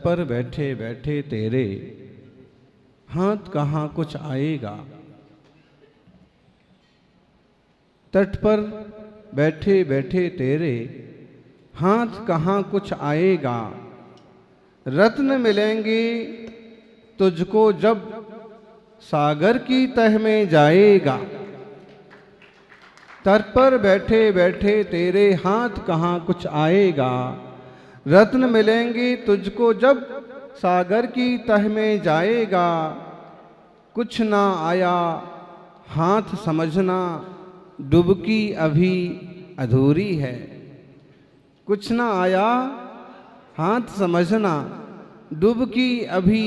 पर बैठे बैठे तेरे हाथ कहाँ कुछ आएगा। तट पर बैठे बैठे तेरे हाथ कहाँ कुछ आएगा। रत्न मिलेंगे तुझको जब सागर की तह में जाएगा। तट पर बैठे बैठे तेरे हाथ कहाँ कुछ आएगा। रत्न मिलेंगे तुझको जब सागर की तह में जाएगा। कुछ ना आया हाथ समझना डुबकी अभी अधूरी है। कुछ ना आया हाथ समझना डुबकी अभी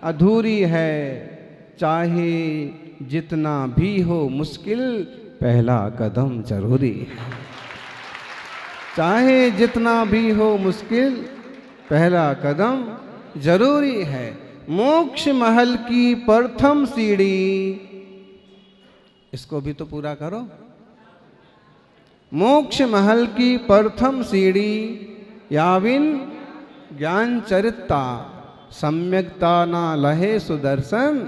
अधूरी है। चाहे जितना भी हो मुश्किल पहला कदम जरूरी है। चाहे जितना भी हो मुश्किल पहला कदम जरूरी है। मोक्ष महल की प्रथम सीढ़ी, इसको भी तो पूरा करो। मोक्ष महल की प्रथम सीढ़ी याविन ज्ञान चरिता सम्यकता ना लहे सुदर्शन।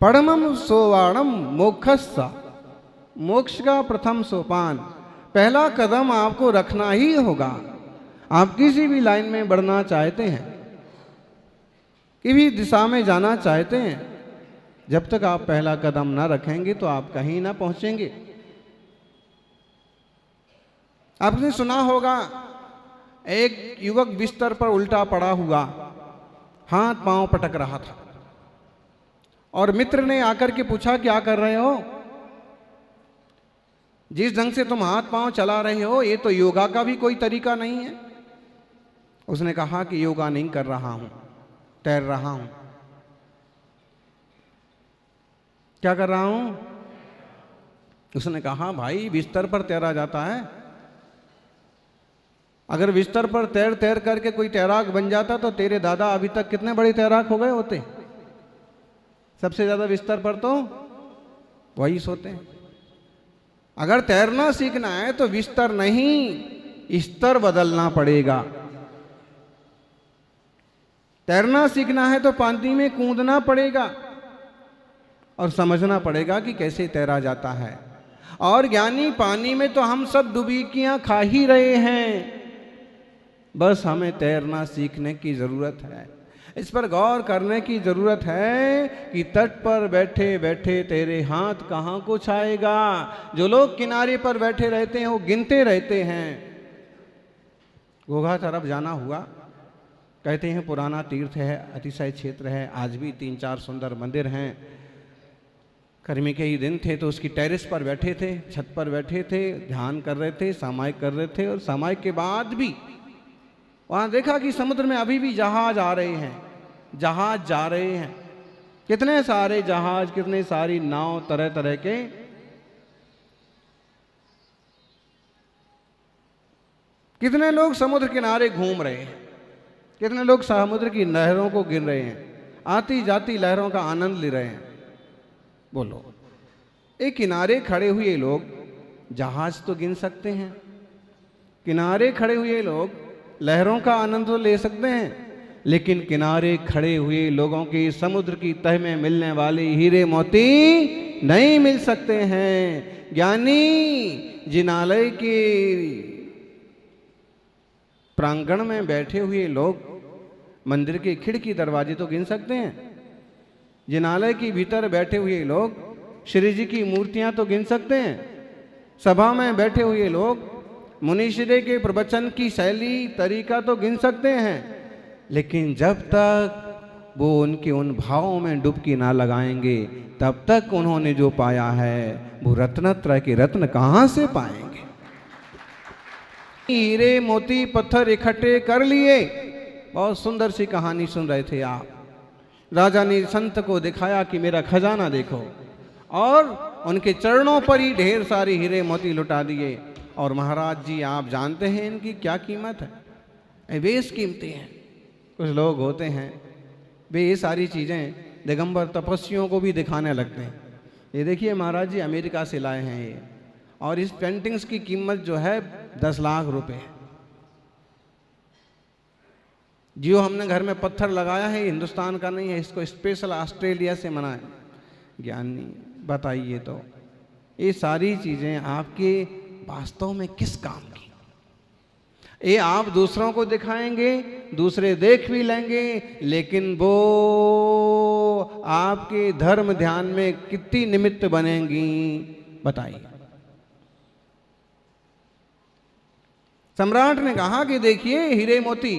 परमम सोवाणम मोक्षस्सा, मोक्ष का प्रथम सोपान, पहला कदम आपको रखना ही होगा। आप किसी भी लाइन में बढ़ना चाहते हैं, किसी भी दिशा में जाना चाहते हैं, जब तक आप पहला कदम ना रखेंगे तो आप कहीं ना पहुंचेंगे। आपने सुना होगा एक युवक बिस्तर पर उल्टा पड़ा हुआ हाथ पांव पटक रहा था और मित्र ने आकर के पूछा क्या कर रहे हो। जिस ढंग से तुम हाथ पांव चला रहे हो ये तो योगा का भी कोई तरीका नहीं है। उसने कहा कि योगा नहीं कर रहा हूं, तैर रहा हूं। क्या कर रहा हूं? उसने कहा भाई बिस्तर पर तैरा जाता है। अगर बिस्तर पर तैर तैर करके कोई तैराक बन जाता तो तेरे दादा अभी तक कितने बड़े तैराक हो गए होते। सबसे ज्यादा बिस्तर पर तो वही सोते हैं। अगर तैरना सीखना है तो बिस्तर नहीं स्तर बदलना पड़ेगा। तैरना सीखना है तो पानी में कूदना पड़ेगा और समझना पड़ेगा कि कैसे तैरा जाता है। और ज्ञानी पानी में तो हम सब डुबकियां खा ही रहे हैं, बस हमें तैरना सीखने की जरूरत है। इस पर गौर करने की जरूरत है कि तट पर बैठे बैठे तेरे हाथ कहाँ कुछ आएगा। जो लोग किनारे पर बैठे रहते हैं वो गिनते रहते हैं। घोघा तरफ जाना हुआ, कहते हैं पुराना तीर्थ है, अतिशय क्षेत्र है, आज भी 3-4 सुंदर मंदिर हैं। गर्मी के ही दिन थे तो उसकी टेरेस पर बैठे थे, छत पर बैठे थे, ध्यान कर रहे थे, सामायिक कर रहे थे। और सामायिक के बाद भी वहां देखा कि समुद्र में अभी भी जहाज आ रहे हैं, जहाज जा रहे हैं। कितने सारे जहाज, कितने सारी नाव, तरह तरह के। कितने लोग समुद्र किनारे घूम रहे हैं, कितने लोग समुद्र की लहरों को गिन रहे हैं, आती जाती लहरों का आनंद ले रहे हैं। बोलो, एक किनारे खड़े हुए लोग जहाज तो गिन सकते हैं, किनारे खड़े हुए लोग लहरों का आनंद तो ले सकते हैं, लेकिन किनारे खड़े हुए लोगों की समुद्र की तह में मिलने वाले हीरे मोती नहीं मिल सकते हैं। ज्ञानी जिनालय के प्रांगण में बैठे हुए लोग मंदिर के खिड़की दरवाजे तो गिन सकते हैं। जिनालय के भीतर बैठे हुए लोग श्री जी की मूर्तियां तो गिन सकते हैं। सभा में बैठे हुए लोग मुनीश्वरे के प्रवचन की शैली, तरीका तो गिन सकते हैं, लेकिन जब तक वो उनके उन भावों में डुबकी ना लगाएंगे तब तक उन्होंने जो पाया है वो रत्नत्रय के रत्न कहां से पाएंगे। हीरे मोती पत्थर इकट्ठे कर लिए। बहुत सुंदर सी कहानी सुन रहे थे आप। राजा ने संत को दिखाया कि मेरा खजाना देखो, और उनके चरणों पर ही ढेर सारे हीरे मोती लुटा दिए। और महाराज जी आप जानते हैं इनकी क्या कीमत है? बेश कीमती हैं। कुछ लोग होते हैं वे ये सारी चीज़ें दिगंबर तपस्वियों को भी दिखाने लगते हैं। ये देखिए महाराज जी अमेरिका से लाए हैं ये, और इस पेंटिंग्स की कीमत जो है 10 लाख रुपए है। जो हमने घर में पत्थर लगाया है हिंदुस्तान का नहीं है, इसको स्पेशल ऑस्ट्रेलिया से मना है। ज्ञानी बताइए तो ये सारी चीजें आपके वास्तव में किस काम की? ये आप दूसरों को दिखाएंगे, दूसरे देख भी लेंगे, लेकिन वो आपके धर्म ध्यान में कितनी निमित्त बनेंगी बताइए। सम्राट ने कहा कि देखिए हीरे मोती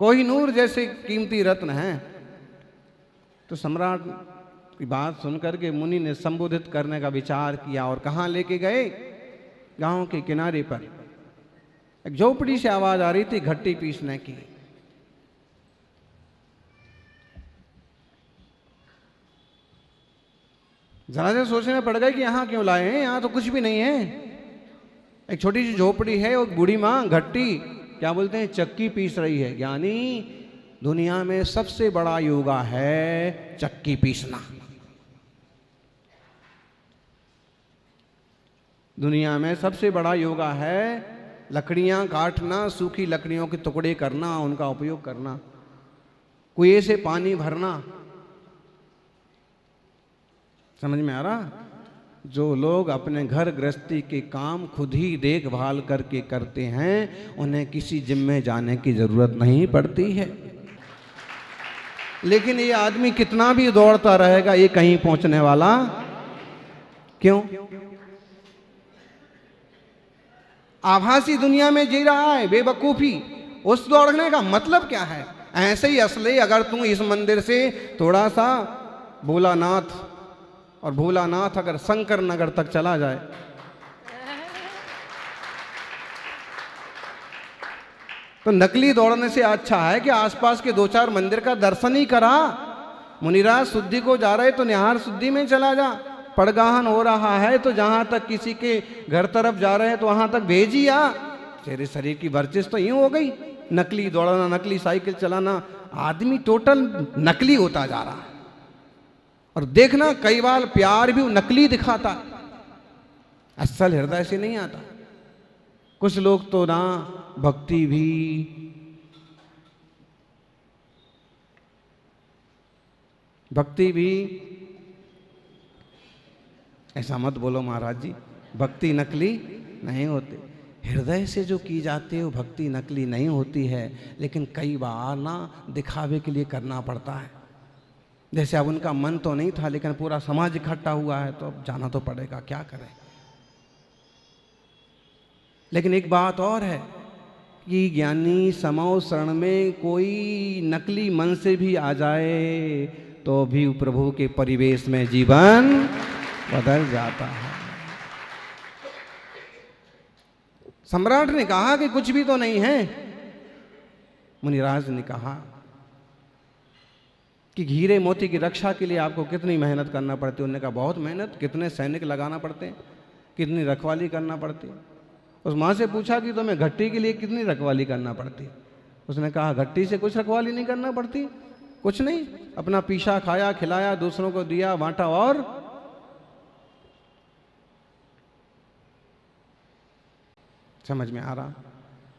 कोहिनूर जैसे कीमती रत्न हैं। तो सम्राट की बात सुनकर के मुनि ने संबोधित करने का विचार किया और कहाँ लेके गए? गांव के किनारे पर एक झोपड़ी से आवाज आ रही थी घट्टी पीसने की। जरा से सोचने में पड़ गए कि यहां क्यों लाए हैं, यहां तो कुछ भी नहीं है। एक छोटी सी झोपड़ी है और बूढ़ी मां घट्टी क्या बोलते हैं चक्की पीस रही है। यानी दुनिया में सबसे बड़ा योगा है चक्की पीसना। दुनिया में सबसे बड़ा योगा है लकड़ियां काटना, सूखी लकड़ियों के टुकड़े करना, उनका उपयोग करना, कुएं से पानी भरना। समझ में आ रहा? जो लोग अपने घर गृहस्थी के काम खुद ही देखभाल करके करते हैं उन्हें किसी जिम में जाने की जरूरत नहीं पड़ती है। लेकिन ये आदमी कितना भी दौड़ता रहेगा ये कहीं पहुंचने वाला क्यों? आभासी दुनिया में जी रहा है बेवकूफी। उस दौड़ने का मतलब क्या है? ऐसे ही असली अगर तू इस मंदिर से थोड़ा सा भोलानाथ, और भोलानाथ अगर शंकर नगर तक चला जाए तो नकली दौड़ने से अच्छा है कि आसपास के 2-4 मंदिर का दर्शन ही करा। मुनिराज शुद्धि को जा रहे तो निहार शुद्धि में चला जा। पड़गाहन हो रहा है तो जहां तक किसी के घर तरफ जा रहे हैं तो वहां तक भेजी आ। तेरे शरीर की वर्जिश तो यूं हो गई। नकली दौड़ना, नकली साइकिल चलाना, आदमी टोटल नकली होता जा रहा है। और देखना कई बार प्यार भी नकली दिखाता, असल हृदय से नहीं आता। कुछ लोग तो ना भक्ति भी ऐसा मत बोलो महाराज जी, भक्ति नकली नहीं होती। हृदय से जो की जाती है वो भक्ति नकली नहीं होती है, लेकिन कई बार ना दिखावे के लिए करना पड़ता है। जैसे अब उनका मन तो नहीं था लेकिन पूरा समाज इकट्ठा हुआ है तो अब जाना तो पड़ेगा, क्या करें। लेकिन एक बात और है कि ज्ञानी समौ शरण में कोई नकली मन से भी आ जाए तो भी प्रभु के परिवेश में जीवन बदल जाता है। सम्राट ने कहा कि कुछ भी तो नहीं है। मुनिराज ने कहा कि हीरे मोती की रक्षा के लिए आपको कितनी मेहनत करना पड़ती है। उन्होंने कहा बहुत मेहनत, कितने सैनिक लगाना पड़ते हैं, कितनी रखवाली करना पड़ती है। उस माँ से पूछा कि तुम्हें घट्टी के लिए कितनी रखवाली करना पड़ती है। उसने कहा घट्टी से कुछ रखवाली नहीं करना पड़ती, कुछ नहीं, अपना पीछा खाया, खिलाया, दूसरों को दिया, बांटा। और समझ में आ रहा?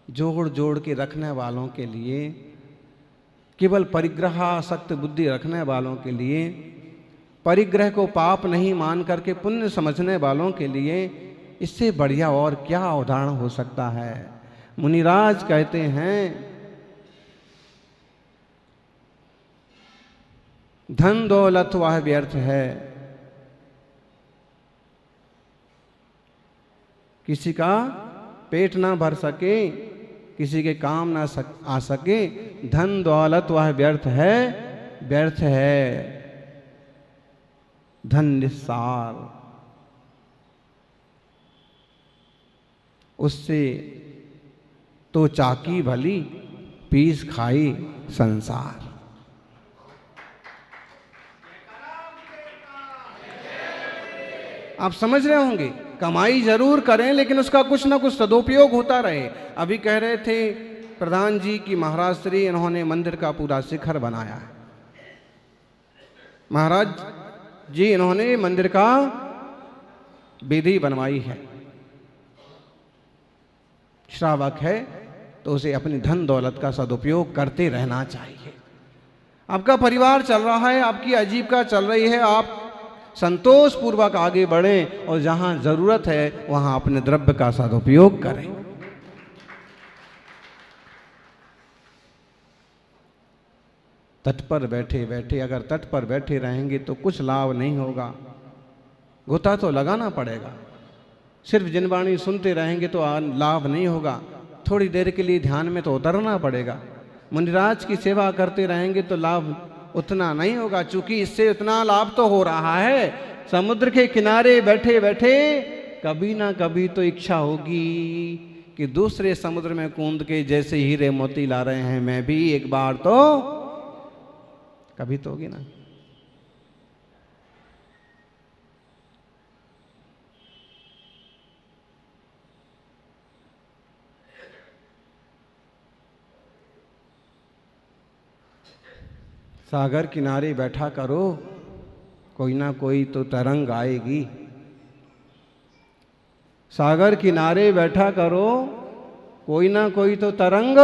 जोड़ जोड़ के रखने वालों के लिए, केवल परिग्रहासक्त बुद्धि रखने वालों के लिए, परिग्रह को पाप नहीं मान करके पुण्य समझने वालों के लिए इससे बढ़िया और क्या उदाहरण हो सकता है। मुनिराज कहते हैं धन दौलत वह व्यर्थ है, किसी का पेट ना भर सके, किसी के काम ना आ सके, धन दौलत वह व्यर्थ है, व्यर्थ है धन निस्सार। उससे तो चाकी भली पीस खाई संसार। आप समझ रहे होंगे, कमाई जरूर करें लेकिन उसका कुछ ना कुछ सदुपयोग होता रहे। अभी कह रहे थे प्रधान जी की महाराज श्री इन्होंने मंदिर का पूरा शिखर बनाया है। महाराज जी इन्होंने मंदिर का विधि बनवाई है, श्रावक है तो उसे अपनी धन दौलत का सदुपयोग करते रहना चाहिए। आपका परिवार चल रहा है, आपकी आजीविका चल रही है, आप संतोष पूर्वक आगे बढ़ें और जहां जरूरत है वहां अपने द्रव्य का सदुपयोग करें। तट पर बैठे बैठे अगर तट पर बैठे रहेंगे तो कुछ लाभ नहीं होगा, गोता तो लगाना पड़ेगा। सिर्फ जिनवाणी सुनते रहेंगे तो लाभ नहीं होगा, थोड़ी देर के लिए ध्यान में तो उतरना पड़ेगा। मुनिराज की सेवा करते रहेंगे तो लाभ उतना नहीं होगा, चूंकि इससे उतना लाभ तो हो रहा है। समुद्र के किनारे बैठे बैठे कभी ना कभी तो इच्छा होगी कि दूसरे समुद्र में कूद के जैसे हीरे मोती ला रहे हैं मैं भी एक बार तो, कभी तो होगी ना। सागर किनारे बैठा करो, कोई ना कोई तो तरंग आएगी। सागर किनारे बैठा करो, कोई ना कोई तो तरंग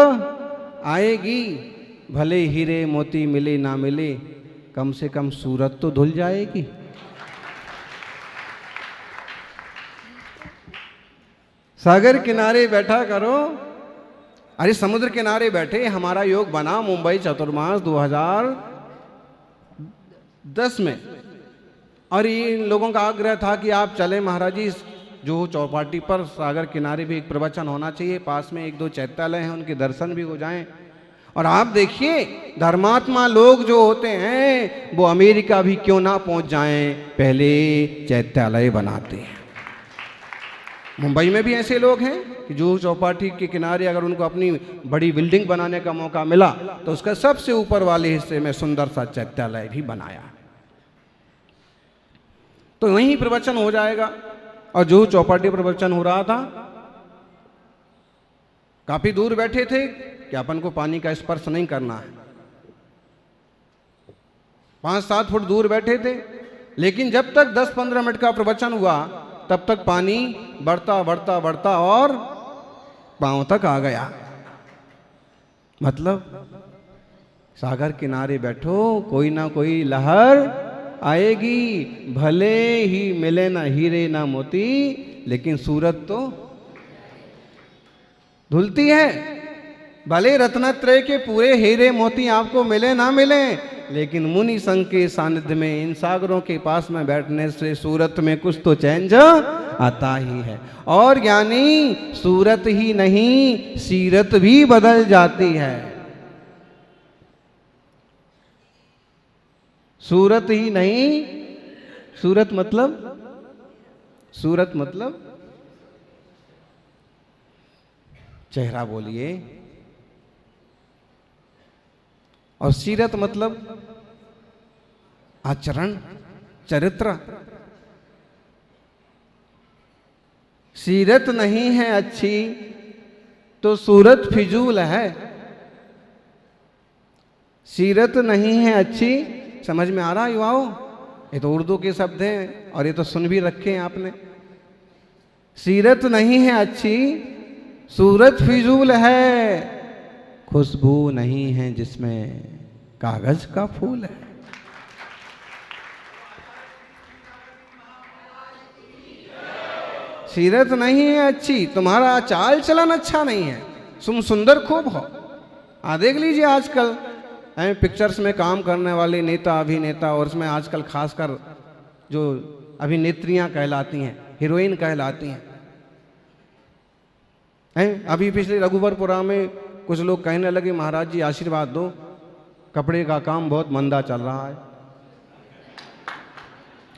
आएगी। भले हीरे मोती मिले ना मिले, कम से कम सूरत तो धुल जाएगी। सागर किनारे बैठा करो, अरे समुद्र किनारे बैठे हमारा योग बना मुंबई चतुर्मास 2010 में, और इन लोगों का आग्रह था कि आप चले महाराज जी, जो चौपाटी पर सागर किनारे भी एक प्रवचन होना चाहिए, पास में एक दो चैत्यालय हैं उनके दर्शन भी हो जाएं। और आप देखिए धर्मात्मा लोग जो होते हैं वो अमेरिका भी क्यों ना पहुंच जाएं, पहले चैत्यालय बनाते हैं। मुंबई में भी ऐसे लोग हैं कि जो चौपाटी के किनारे अगर उनको अपनी बड़ी बिल्डिंग बनाने का मौका मिला तो उसका सबसे ऊपर वाले हिस्से में सुंदर सा चैत्यालय भी बनाया, तो वहीं प्रवचन हो जाएगा। और जो चौपाटी पर प्रवचन हो रहा था, काफी दूर बैठे थे कि अपन को पानी का स्पर्श नहीं करना है, 5-7 फुट दूर बैठे थे, लेकिन जब तक 10-15 मिनट का प्रवचन हुआ तब तक पानी बढ़ता बढ़ता बढ़ता और पांव तक आ गया। मतलब सागर किनारे बैठो, कोई ना कोई लहर आएगी। भले ही मिले ना हीरे ना मोती, लेकिन सूरत तो धुलती है। भले रत्नत्रय के पूरे हीरे मोती आपको मिले ना मिले, लेकिन मुनि संघ के सानिध्य में इन सागरों के पास में बैठने से सूरत में कुछ तो चेंज आता ही है। और ज्ञानी सूरत ही नहीं सीरत भी बदल जाती है। सूरत ही नहीं, सूरत मतलब चेहरा बोलिए, और सीरत मतलब आचरण चरित्र। सीरत नहीं है अच्छी तो सूरत फिजूल है। सीरत नहीं है अच्छी, समझ में आ रहा युवाओं? ये तो उर्दू के शब्द हैं और ये तो सुन भी रखे हैं आपने। सीरत नहीं है अच्छी, सूरत फिजूल है, खुशबू नहीं है जिसमें कागज का फूल है। सीरत नहीं है अच्छी, तुम्हारा चाल चलन अच्छा नहीं है, तुम सुंदर खूब हो। देख लीजिए आजकल पिक्चर्स में काम करने वाले नेता अभिनेता, और उसमें आजकल खासकर जो अभिनेत्रियां कहलाती हैं, हीरोइन कहलाती हैं। अभी पिछले रघुवरपुरा में कुछ लोग कहने लगे महाराज जी आशीर्वाद दो, कपड़े का काम बहुत मंदा चल रहा है।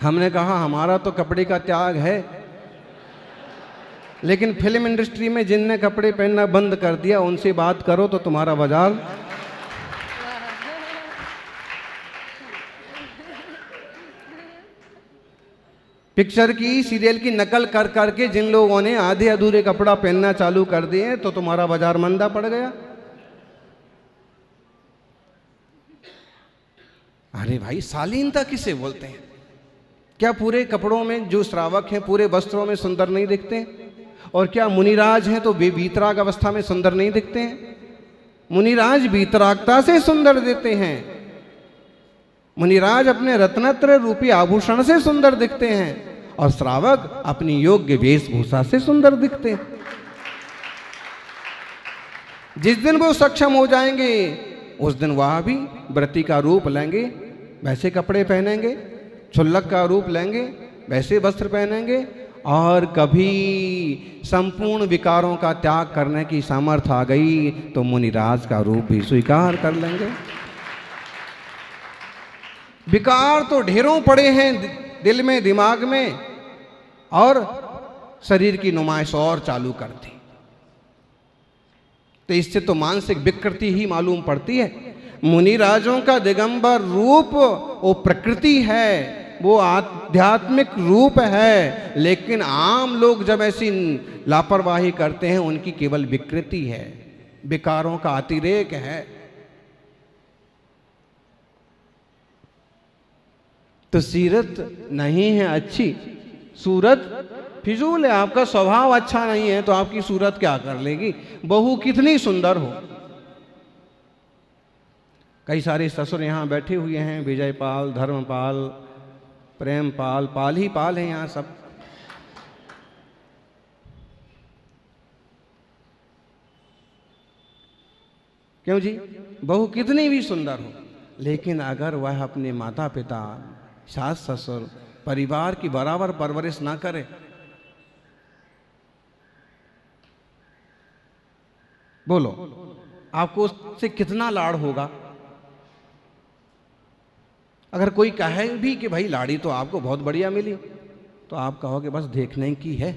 हमने कहा हमारा तो कपड़े का त्याग है, लेकिन फिल्म इंडस्ट्री में जिनने कपड़े पहनना बंद कर दिया उनसे बात करो तो तुम्हारा बाजार। पिक्चर की सीरियल की नकल कर करके जिन लोगों ने आधे अधूरे कपड़ा पहनना चालू कर दिए तो तुम्हारा बाजार मंदा पड़ गया। अरे भाई, शालीनता किसे बोलते हैं? क्या पूरे कपड़ों में जो श्रावक हैं पूरे वस्त्रों में सुंदर नहीं दिखते हैं? और क्या मुनिराज हैं तो वीतराग अवस्था में सुंदर नहीं दिखते हैं? मुनिराज वीतरागता से सुंदर देते हैं। मुनिराज अपने रत्नत्र रूपी आभूषण से सुंदर दिखते हैं और श्रावक अपनी योग्य वेशभूषा से सुंदर दिखते हैं। जिस दिन वो सक्षम हो जाएंगे उस दिन वह भी व्रती का रूप लेंगे, वैसे कपड़े पहनेंगे, क्षुल्लक का रूप लेंगे, वैसे वस्त्र पहनेंगे और कभी संपूर्ण विकारों का त्याग करने की सामर्थ्य आ गई तो मुनिराज का रूप भी स्वीकार कर लेंगे। विकार तो ढेरों पड़े हैं दिल में, दिमाग में, और शरीर की नुमाइश और चालू कर दी। तो इससे तो मानसिक विकृति ही मालूम पड़ती है। मुनिराजों का दिगंबर रूप वो प्रकृति है, वो आध्यात्मिक रूप है, लेकिन आम लोग जब ऐसी लापरवाही करते हैं उनकी केवल विकृति है, विकारों का अतिरेक है। तो सीरत नहीं है अच्छी, सूरत फिजूल है। आपका स्वभाव अच्छा नहीं है तो आपकी सूरत क्या कर लेगी? बहू कितनी सुंदर हो। कई सारे ससुर यहाँ बैठे हुए हैं, विजयपाल, धर्मपाल, प्रेमपाल, पाल ही पाल हैं यहाँ सब। क्यों जी? बहू कितनी भी सुंदर हो, लेकिन अगर वह अपने माता पिता, सास ससुर, परिवार की बराबर परवरिश ना करे, बोलो आपको उससे कितना लाड़ होगा? अगर कोई कहे भी कि भाई लाड़ी तो आपको बहुत बढ़िया मिली, तो आप कहोगे बस देखने की है,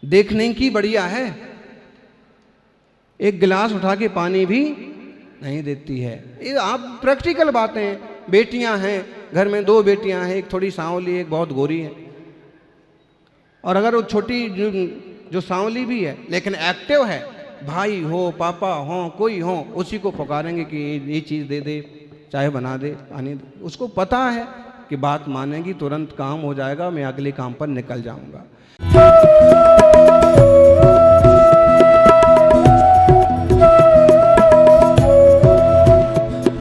देखने की बढ़िया है। एक गिलास उठा के पानी भी नहीं देती है। ये आप प्रैक्टिकल बातें। बेटियां हैं घर में, 2 बेटियां हैं, एक थोड़ी सांवली, एक बहुत गोरी है। और अगर वो छोटी जो सांवली भी है लेकिन एक्टिव है, भाई हो, पापा हो, कोई हो, उसी को पुकारेंगे कि ये चीज़ दे दे, चाय बना दे, पानी दे। उसको पता है कि बात मानेगी, तुरंत काम हो जाएगा, मैं अगले काम पर निकल जाऊंगा।